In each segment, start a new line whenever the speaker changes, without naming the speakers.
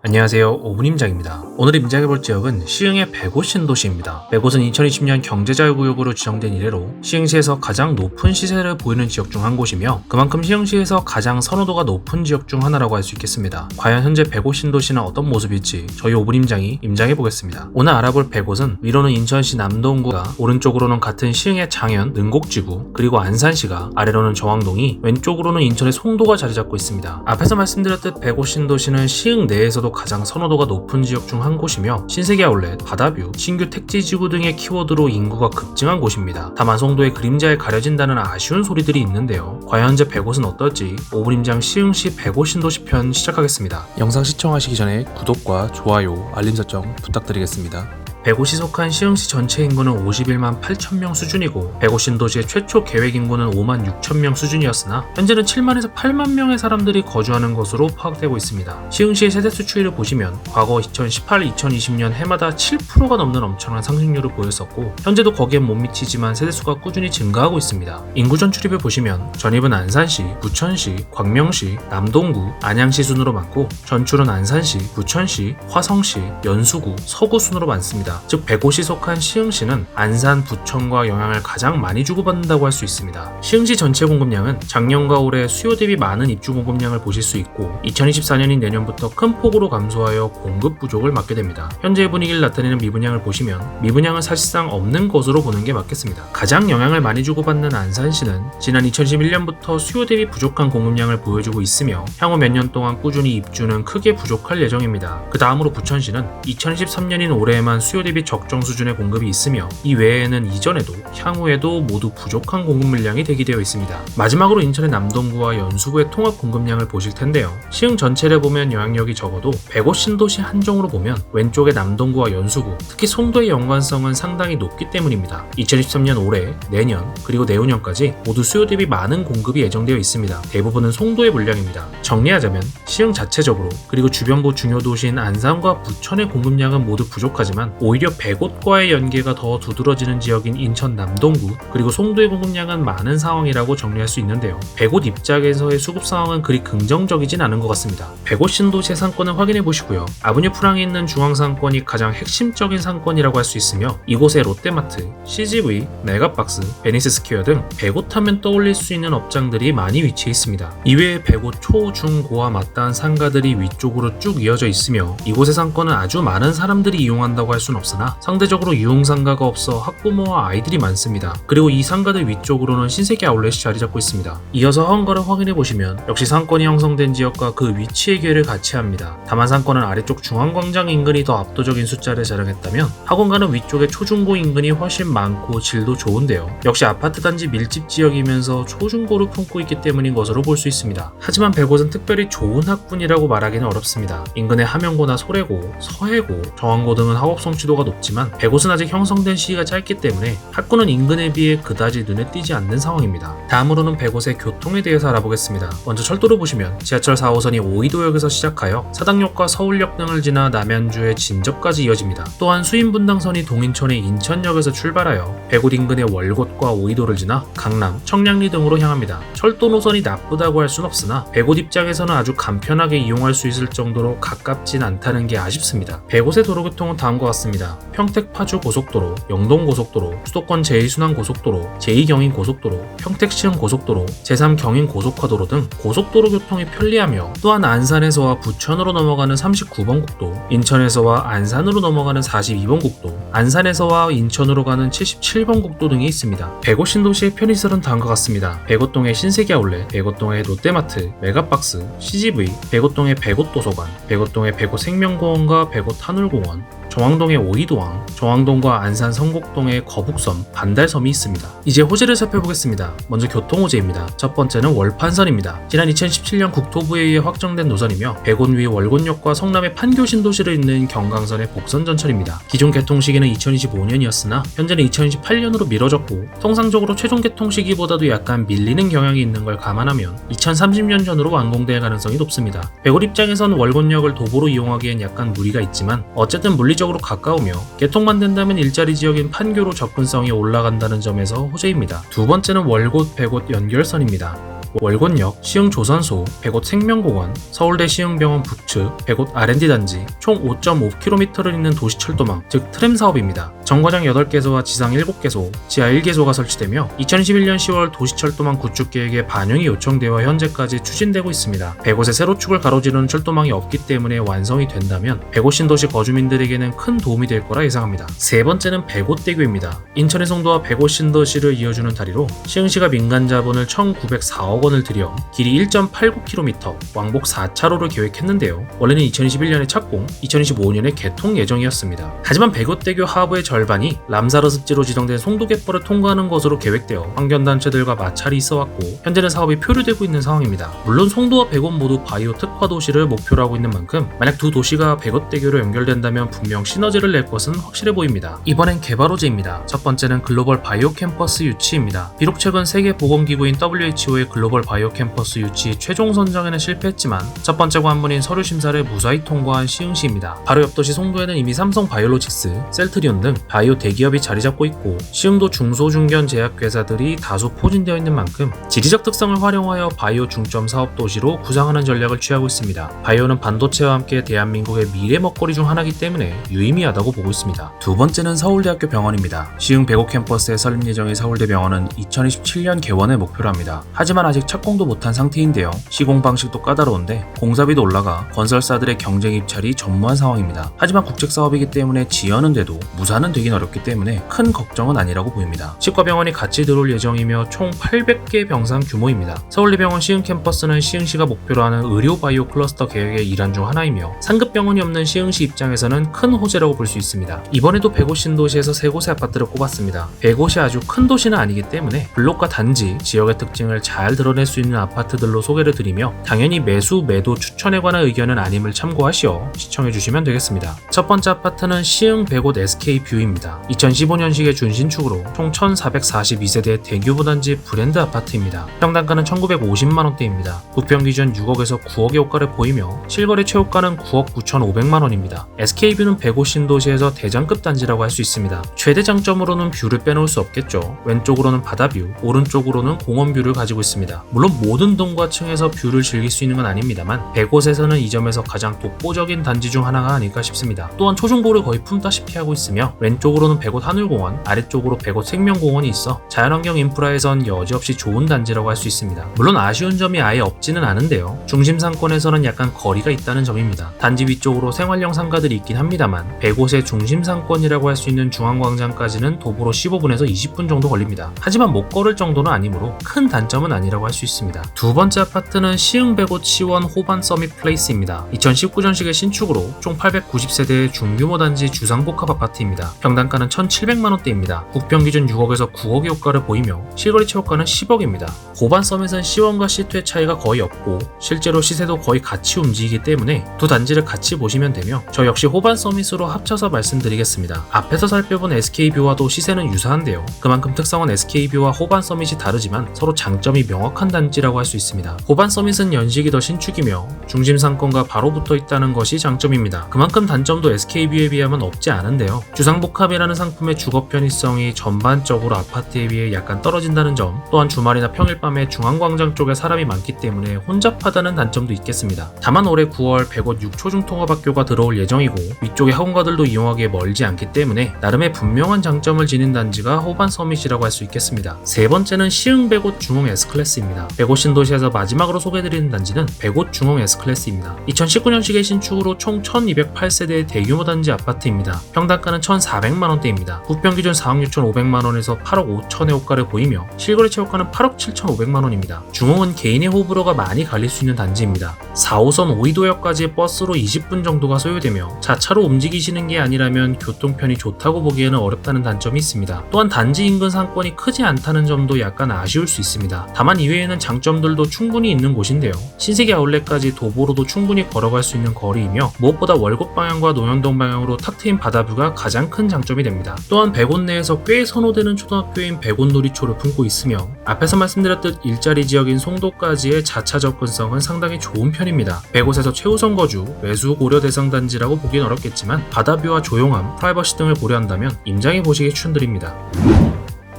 안녕하세요, 오분임장입니다. 오늘 임장해볼 지역은 시흥의 백옷 신도시입니다. 백옷은 2020년 경제자유구역으로 지정된 이래로 시흥시에서 가장 높은 시세를 보이는 지역 중 한 곳이며 그만큼 시흥시에서 가장 선호도가 높은 지역 중 하나라고 할 수 있겠습니다. 과연 현재 백옷 신도시는 어떤 모습일지 저희 오분임장이 임장해보겠습니다. 오늘 알아볼 백옷은 위로는 인천시 남동구가, 오른쪽으로는 같은 시흥의 장현, 능곡지구, 그리고 안산시가, 아래로는 정왕동이, 왼쪽으로는 인천의 송도가 자리잡고 있습니다. 앞에서 말씀드렸듯 백옷 신도시는 시흥 내에서도 가장 선호도가 높은 지역 중 한 곳이며 신세계 아울렛, 바다뷰, 신규 택지지구 등의 키워드로 인구가 급증한 곳입니다. 다만 송도의 그림자에 가려진다는 아쉬운 소리들이 있는데요. 과연 현재 백옷은 어떨지 오분임장 시흥시 백옷 신도시 편 시작하겠습니다. 영상 시청하시기 전에 구독과 좋아요, 알림 설정 부탁드리겠습니다. 백옷이 속한 시흥시 전체 인구는 51만 8천명 수준이고 백옷 신도시의 최초 계획 인구는 5만 6천명 수준이었으나 현재는 7만에서 8만 명의 사람들이 거주하는 것으로 파악되고 있습니다. 시흥시의 세대수 추이를 보시면 과거 2018, 2020년 해마다 7%가 넘는 엄청난 상승률을 보였었고 현재도 거기에 못 미치지만 세대수가 꾸준히 증가하고 있습니다. 인구 전출입을 보시면 전입은 안산시, 부천시, 광명시, 남동구, 안양시 순으로 많고 전출은 안산시, 부천시, 화성시, 연수구, 서구 순으로 많습니다. 즉 백옷이 속한 시흥시는 안산, 부천과 영향을 가장 많이 주고받는다고 할 수 있습니다. 시흥시 전체 공급량은 작년과 올해 수요 대비 많은 입주 공급량을 보실 수 있고 2024년인 내년부터 큰 폭으로 감소하여 공급 부족을 맞게 됩니다. 현재의 분위기를 나타내는 미분양을 보시면 미분양은 사실상 없는 것으로 보는 게 맞겠습니다. 가장 영향을 많이 주고받는 안산시는 지난 2021년부터 수요 대비 부족한 공급량을 보여주고 있으며 향후 몇 년 동안 꾸준히 입주는 크게 부족할 예정입니다. 그 다음으로 부천시는 2023년인 올해에만 수요 대비 적정 수준의 공급이 있으며 이 외에는 이전에도 향후에도 모두 부족한 공급 물량이 대기되어 있습니다. 마지막으로 인천의 남동구와 연수구의 통합 공급량을 보실 텐데요. 시흥 전체를 보면 영향력이 적어도 백옷 신도시 한정으로 보면 왼쪽의 남동구와 연수구, 특히 송도의 연관성은 상당히 높기 때문입니다. 2023년 올해, 내년, 그리고 내후년까지 모두 수요 대비 많은 공급이 예정되어 있습니다. 대부분은 송도의 물량입니다. 정리하자면 시흥 자체적으로 그리고 주변부 중요 도시인 안산과 부천의 공급량은 모두 부족하지만 오히려 백옷과의 연계가 더 두드러지는 지역인 인천 남동구 그리고 송도의 공급량은 많은 상황이라고 정리할 수 있는데요. 백옷 입장에서의 수급 상황은 그리 긍정적이진 않은 것 같습니다. 백옷 신도시의 상권을 확인해 보시고요. 아브뉴 프랑에 있는 중앙상권이 가장 핵심적인 상권이라고 할 수 있으며 이곳에 롯데마트, CGV, 메가박스, 베니스 스퀘어 등 백옷 하면 떠올릴 수 있는 업장들이 많이 위치해 있습니다. 이외에 백옷 초, 중, 고와 맞닿은 상가들이 위쪽으로 쭉 이어져 있으며 이곳의 상권은 아주 많은 사람들이 이용한다고 할 수는 없으나 상대적으로 유흥상가가 없어 학부모와 아이들이 많습니다. 그리고 이 상가들 위쪽으로는 신세계 아울렛이 자리 잡고 있습니다. 이어서 학원가를 확인해 보시면 역시 상권이 형성된 지역과 그 위치의 궤를 같이 합니다. 다만 상권은 아래쪽 중앙광장 인근이 더 압도적인 숫자를 자랑했다면 학원가는 위쪽의 초중고 인근이 훨씬 많고 질도 좋은데요. 역시 아파트 단지 밀집 지역이면서 초중고를 품고 있기 때문인 것으로 볼 수 있습니다. 하지만 백옷은 특별히 좋은 학군이라고 말하기는 어렵습니다. 인근의 함영고나 소래고, 서해고, 정왕고 등은 학업 성취도가 높지만 백옷은 아직 형성된 시기가 짧기 때문에 학군은 인근에 비해 그다지 눈에 띄지 않는 상황입니다. 다음으로는 백옷의 교통에 대해서 알아보겠습니다. 먼저 철도를 보시면 지하철 4호선이 오이도역에서 시작하여 사당역과 서울역 등을 지나 남양주의 진접까지 이어집니다. 또한 수인분당선이 동인천의 인천역에서 출발하여 백옷 인근의 월곶과 오이도를 지나 강남, 청량리 등으로 향합니다. 철도 노선이 나쁘다고 할 순 없으나 백옷 입장에서는 아주 간편하게 이용할 수 있을 정도로 가깝진 않다는 게 아쉽습니다. 백옷의 도로교통은 다음과 같습니다. 평택 파주 고속도로, 영동 고속도로, 수도권 제2순환 고속도로, 제2경인 고속도로, 평택 시흥 고속도로, 제3 경인 고속화도로 등 고속도로 교통이 편리하며 또한 안산에서와 부천으로 넘어가는 39번 국도, 인천에서와 안산으로 넘어가는 42번 국도, 안산에서와 인천으로 가는 77번 국도 등이 있습니다. 백옷 신도시의 편의시설은 다음과 같습니다. 백옷동의 신세계 아울렛, 백옷동의 롯데마트, 메가박스, CGV, 백옷동의 백옷도서관, 백옷동의 백옷생명공원과 백옷한울공원, 정왕동의 오이도항, 정왕동과 안산 성곡동의 거북섬, 반달섬이 있습니다. 이제 호재를 살펴보겠습니다. 먼저 교통호재입니다. 첫 번째는 월판선입니다. 지난 2017년 국토부에 의해 확정된 노선이며 백옷 위 월곶역과 성남의 판교 신도시를 잇는 경강선의 복선 전철입니다. 기존 개통 시기는 2025년이었으나 현재는 2028년으로 미뤄졌고 통상적으로 최종 개통 시기보다도 약간 밀리는 경향이 있는 걸 감안하면 2030년 전으로 완공될 가능성이 높습니다. 백옷 입장에선 월곶역을 도보로 이용하기엔 약간 무리가 있지만 어쨌든 물리적으로 가까우며 개통만 된다면 일자리 지역인 판교로 접근성이 올라간다는 점에서 호재입니다. 두 번째는 월곶 백옷 연결선입니다. 월곤역, 시흥조선소, 백옷 생명공원, 서울대 시흥병원 북측, 백옷 R&D 단지 총 5.5km를 잇는 도시철도망, 즉 트램 사업입니다. 정거장 8개소와 지상 7개소, 지하 1개소가 설치되며 2021년 10월 도시철도망 구축 계획에 반영이 요청되어 현재까지 추진되고 있습니다. 백옷에 세로축을 가로지르는 철도망이 없기 때문에 완성이 된다면 백옷 신도시 거주민들에게는 큰 도움이 될 거라 예상합니다. 세 번째는 백옷대교입니다. 인천의 송도와 백옷 신도시를 이어주는 다리로 시흥시가 민간 자본을 1,904억 원을 들여 길이 1.89km, 왕복 4차로를 계획했는데요. 원래는 2021년에 착공, 2025년에 개통 예정이었습니다. 하지만 백옷대교 하부의 절반이 람사르 습지로 지정된 송도갯벌을 통과하는 것으로 계획되어 환경단체들과 마찰이 있어왔고 현재는 사업이 표류되고 있는 상황입니다. 물론 송도와 백옷 모두 바이오 특화 도시를 목표로 하고 있는 만큼 만약 두 도시가 백옷대교로 연결된다면 분명 시너지를 낼 것은 확실해 보입니다. 이번엔 개발 호재입니다. 첫 번째는 글로벌 바이오 캠퍼스 유치입니다. 비록 최근 세계보건기구인 WHO의 글로벌 바이오 캠퍼스 유치 최종 선정에는 실패했지만 첫 번째 관문인 서류 심사를 무사히 통과한 시흥시입니다. 바로 옆 도시 송도에는 이미 삼성 바이오로직스, 셀트리온 등 바이오 대기업이 자리 잡고 있고 시흥도 중소중견 제약회사들이 다수 포진되어 있는 만큼 지리적 특성을 활용하여 바이오 중점 사업 도시로 구상하는 전략을 취하고 있습니다. 바이오는 반도체와 함께 대한민국의 미래 먹거리 중 하나이기 때문에 유의미하다고 보고 있습니다. 두 번째는 서울대학교 병원입니다. 시흥 백옷 캠퍼스에 설립 예정의 서울대병원은 2027년 개원을 목표로 합니다. 하지만 아직 착공도 못한 상태인데요. 시공 방식도 까다로운데 공사비도 올라가 건설사들의 경쟁 입찰이 전무한 상황입니다. 하지만 국책 사업이기 때문에 지연은 돼도 무산은 되긴 어렵기 때문에 큰 걱정은 아니라고 보입니다. 치과병원이 같이 들어올 예정이며 총 800개 병상 규모입니다. 서울대병원 시흥 캠퍼스는 시흥시가 목표로 하는 의료 바이오 클러스터 계획의 일환 중 하나이며 상급 병원이 없는 시흥시 입장에서는 큰 호재라고 볼 수 있습니다. 이번에도 백옷 신도시에서 3곳의 아파트를 꼽았습니다. 백옷이 아주 큰 도시는 아니기 때문에 블록과 단지, 지역의 특징을 잘 드러낼 수 있는 아파트들로 소개를 드리며 당연히 매수, 매도 추천에 관한 의견은 아님을 참고하시어 시청해주시면 되겠습니다. 첫 번째 아파트는 시흥 백옷 SK뷰입니다. 2015년식의 준신축으로 총 1442세대의 대규모 단지 브랜드 아파트입니다. 평당가는 1950만원대입니다. 부평 기준 6억에서 9억의 호가를 보이며 실거래 최고가는 9억 9,500만원입니다. SK뷰는 백옷 신도시에서 대장급 단지라고 할 수 있습니다. 최대 장점으로는 뷰를 빼놓을 수 없겠죠. 왼쪽으로는 바다뷰, 오른쪽으로는 공원뷰를 가지고 있습니다. 물론 모든 동과 층에서 뷰를 즐길 수 있는 건 아닙니다만 백옷에서는 이 점에서 가장 독보적인 단지 중 하나가 아닐까 싶습니다. 또한 초중고를 거의 품다시피 하고 있으며 왼쪽으로는 백옷 하늘공원, 아래쪽으로 백옷 생명공원이 있어 자연환경 인프라에선 여지없이 좋은 단지라고 할 수 있습니다. 물론 아쉬운 점이 아예 없지는 않은데요. 중심 상권에서는 약간 거리가 있다는 점입니다. 단지 위쪽으로 생활형 상가들이 있긴 합니다만 백옷의 중심 상권이라고 할 수 있는 중앙광장까지는 도보로 15분에서 20분 정도 걸립니다. 하지만 못 걸을 정도는 아니므로 큰 단점은 아니라고 할 수 있습니다. 두 번째 아파트는 시흥 백옷 시원 호반 서밋 플레이스입니다. 2019년식의 신축으로 총 890세대의 중규모 단지 주상복합 아파트입니다. 평당가는 1,700만원대입니다. 국평 기준 6억에서 9억의 호가를 보이며 실거래 최고가는 10억입니다. 호반 서밋은 시원과 시투의 차이가 거의 없고 실제로 시세도 거의 같이 움직이기 때문에 두 단지를 같이 보시면 되며 저 역시 호반 서밋으로 합쳐서 말씀드리겠습니다. 앞에서 살펴본 SK뷰와도 시세는 유사한데요. 그만큼 특성은 SK뷰와 호반 서밋이 다르지만 서로 장점이 명확한 단지라고 할 수 있습니다. 호반 서밋은 연식이 더 신축이며 중심 상권과 바로 붙어 있다는 것이 장점입니다. 그만큼 단점도 SK뷰에 비하면 없지 않은데요. 주상복합이라는 상품의 주거 편의성이 전반적으로 아파트에 비해 약간 떨어진다는 점, 또한 주말이나 평일밤에 중앙광장 쪽에 사람이 많기 때문에 혼잡하다는 단점도 있겠습니다. 다만 올해 9월 백옷 6초중 통합학교가 들어올 예정이고 위쪽에 학원가들도 이용하기에 멀지 않기 때문에 나름의 분명한 장점을 지닌 단지가 호반 서밋이라고 할 수 있겠습니다. 세 번째는 시흥 백옷 중흥 S클래스입니다. 백옷 신도시에서 마지막으로 소개해드리는 단지는 백옷 중흥 S클래스입니다. 2019년식의 신축으로 총 1208세대의 대규모 단지 아파트입니다. 평당가는 1,400만원대입니다. 국평 기준 4억 6,500만원에서 8억 5천의 호가를 보이며 실거래 최고가는 8억 7,500만원입니다. 중흥은 개인의 호불호가 많이 갈릴 수 있는 단지입니다. 4호선 오이도역까지 버스로 20분 정도가 소요되며 자차로 움직이시는 게 아니라면 교통편이 좋다고 보기에는 어렵다는 단점이 있습니다. 또한 단지 인근 상권이 크지 않다는 점도 약간 아쉬울 수 있습니다. 다만 이외에는 장점들도 충분히 있는 곳인데요. 신세계 아울렛까지 도보로도 충분히 걸어갈 수 있는 거리이며 무엇보다 월곡 방향과 노현동 방향으로 탁 트인 바다뷰가 가장 큰 장점이 됩니다. 또한 백옷 내에서 꽤 선호되는 초등학교인 백옷놀이초를 품고 있으며 앞에서 말씀드렸듯 일자리 지역인 송도까지의 자차 접근성은 상당히 좋은 편입니다. 백옷에서 최우선 거주, 매수 고려 대상 단지라고 보긴 어렵겠지만 바다뷰와 조용함, 프라이버시 등을 고려한다면 임장해 보시기 추천드립니다.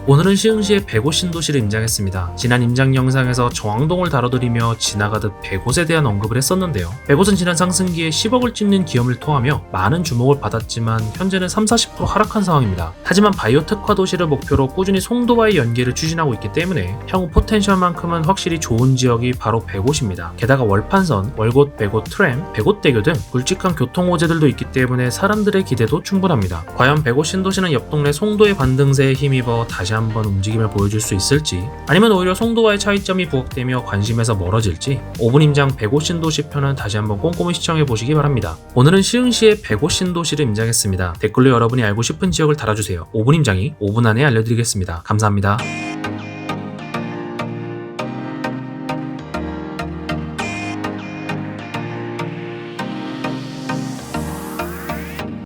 오늘은 시흥시의 100곳 신도시를 임장했습니다. 지난 임장 영상에서 정왕동을 다뤄드리며 지나가듯 100곳에 대한 언급을 했었는데요. 100곳은 지난 상승기에 10억을 찍는 기염을 토하며 많은 주목을 받았지만 현재는 30-40% 하락한 상황입니다. 하지만 바이오 특화 도시를 목표로 꾸준히 송도와의 연계를 추진하고 있기 때문에 향후 포텐셜만큼은 확실히 좋은 지역이 바로 100곳입니다. 게다가 월판선, 월곶, 백곶 트램, 백곶대교 등 굵직한 교통 호재들도 있기 때문에 사람들의 기대도 충분합니다. 과연 100곳 신도시는 옆 동네 송도의 반등세에 힘입어 다시 한번 움직임을 보여줄 수 있을지, 아니면 오히려 송도와의 차이점이 부각되며 관심에서 멀어질지 5분 임장 100곳 신도시 편은 다시 한번 꼼꼼히 시청해 보시기 바랍니다. 오늘은 시흥시의 100곳 신도시를 임장했습니다. 댓글로 여러분이 알고 싶은 지역을 달아주세요. 5분 임장이 5분 안에 알려드리겠습니다. 감사합니다.